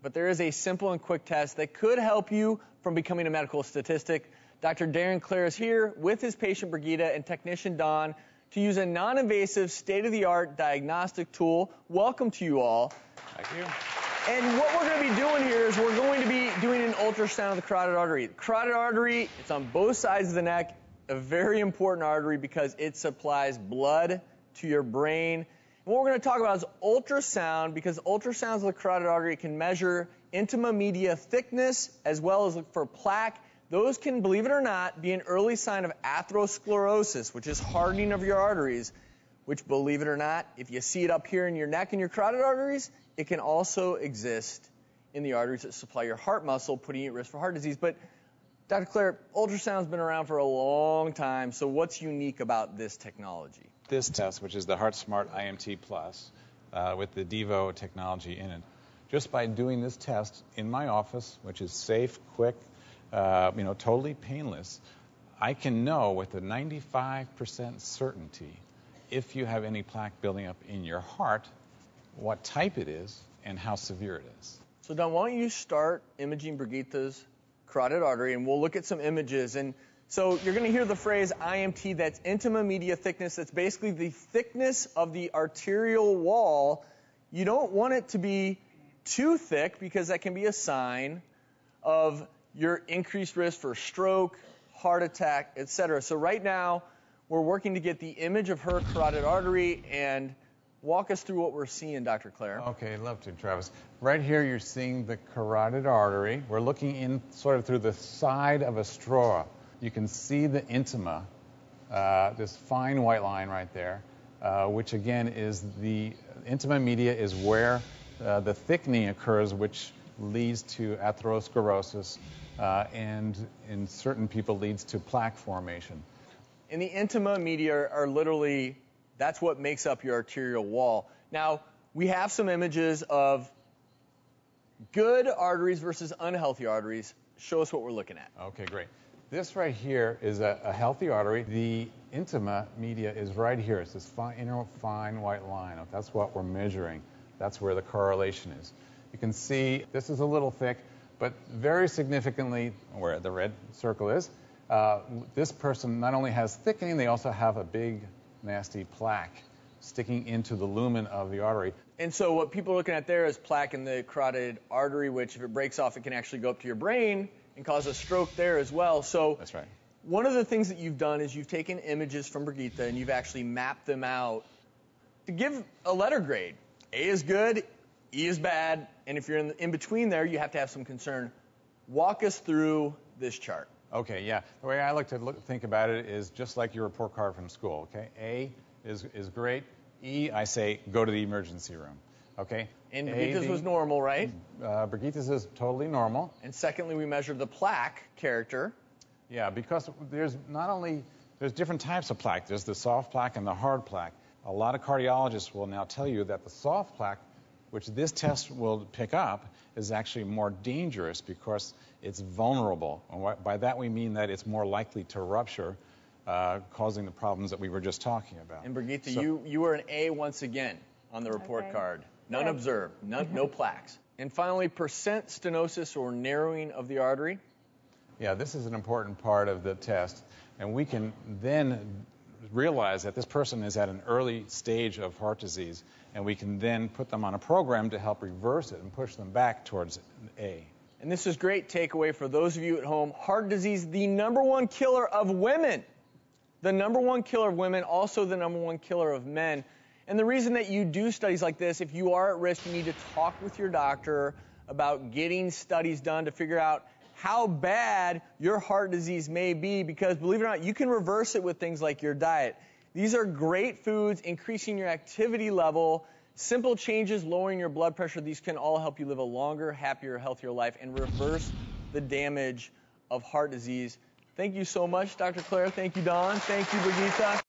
but there is a simple and quick test that could help you from becoming a medical statistic. Dr. Darren Clare is here with his patient Brigitte and technician Don to use a non-invasive, state-of-the-art diagnostic tool. Welcome to you all. Thank you. And what we're going to be doing here is we're going to be doing an ultrasound of the carotid artery. The carotid artery, it's on both sides of the neck, a very important artery because it supplies blood to your brain. And what we're going to talk about is ultrasound, because ultrasounds of the carotid artery can measure intima media thickness as well as look for plaque. Those can, believe it or not, be an early sign of atherosclerosis, which is hardening of your arteries, which, believe it or not, if you see it up here in your neck and your carotid arteries, it can also exist in the arteries that supply your heart muscle, putting you at risk for heart disease. But Dr. Clare, ultrasound's been around for a long time, so what's unique about this technology? This test, which is the HeartSmart IMT Plus, with the Devo technology in it, just by doing this test in my office, which is safe, quick, totally painless, I can know with a 95% certainty if you have any plaque building up in your heart, what type it is, and how severe it is. So, Don, why don't you start imaging Brigitte's carotid artery, and we'll look at some images. And so you're going to hear the phrase IMT, that's intima media thickness. That's basically the thickness of the arterial wall. You don't want it to be too thick because that can be a sign of your increased risk for stroke, heart attack, etc. So right now, we're working to get the image of her carotid artery, and walk us through what we're seeing, Dr. Clare. Okay, love to, Travis. Right here, you're seeing the carotid artery. We're looking in sort of through the side of a straw. You can see the intima, this fine white line right there, which again is the intima media is where the thickening occurs, which leads to atherosclerosis, and in certain people leads to plaque formation. And the intima media are literally, that's what makes up your arterial wall. Now, we have some images of good arteries versus unhealthy arteries. Show us what we're looking at. Okay, great. This right here is a healthy artery. The intima media is right here. It's this fine white line. That's what we're measuring. That's where the correlation is. You can see this is a little thick, but very significantly, where the red circle is, this person not only has thickening, they also have a big, nasty plaque sticking into the lumen of the artery. And so what people are looking at there is plaque in the carotid artery, which if it breaks off, it can actually go up to your brain and cause a stroke there as well. So that's right. One of the things that you've done is you've taken images from Brigitte and you've actually mapped them out to give a letter grade. A is good, E is bad, and if you're in between there, you have to have some concern. Walk us through this chart. Okay, yeah. The way I like to think about it is just like your report card from school, okay? A is great. E, I say, go to the emergency room, okay? And Brigitte's was normal, right? Brigitte's is totally normal. And secondly, we measured the plaque character. Yeah, because there's different types of plaque. There's the soft plaque and the hard plaque. A lot of cardiologists will now tell you that the soft plaque, which this test will pick up, is actually more dangerous because it's vulnerable. And by that we mean that it's more likely to rupture, causing the problems that we were just talking about. And Brigitte, you were an A once again on the report card. None observed, no plaques. And finally, percent stenosis or narrowing of the artery. Yeah, this is an important part of the test. And we can then realize that this person is at an early stage of heart disease, and we can then put them on a program to help reverse it and push them back towards A. And this is great takeaway for those of you at home. Heart disease, the #1 killer of women. The #1 killer of women, also the #1 killer of men. And the reason that you do studies like this, if you are at risk, you need to talk with your doctor about getting studies done to figure out how bad your heart disease may be, because believe it or not, you can reverse it with things like your diet. These are great foods, increasing your activity level, simple changes, lowering your blood pressure. These can all help you live a longer, happier, healthier life and reverse the damage of heart disease. Thank you so much, Dr. Clare. Thank you, Don. Thank you, Brigitte.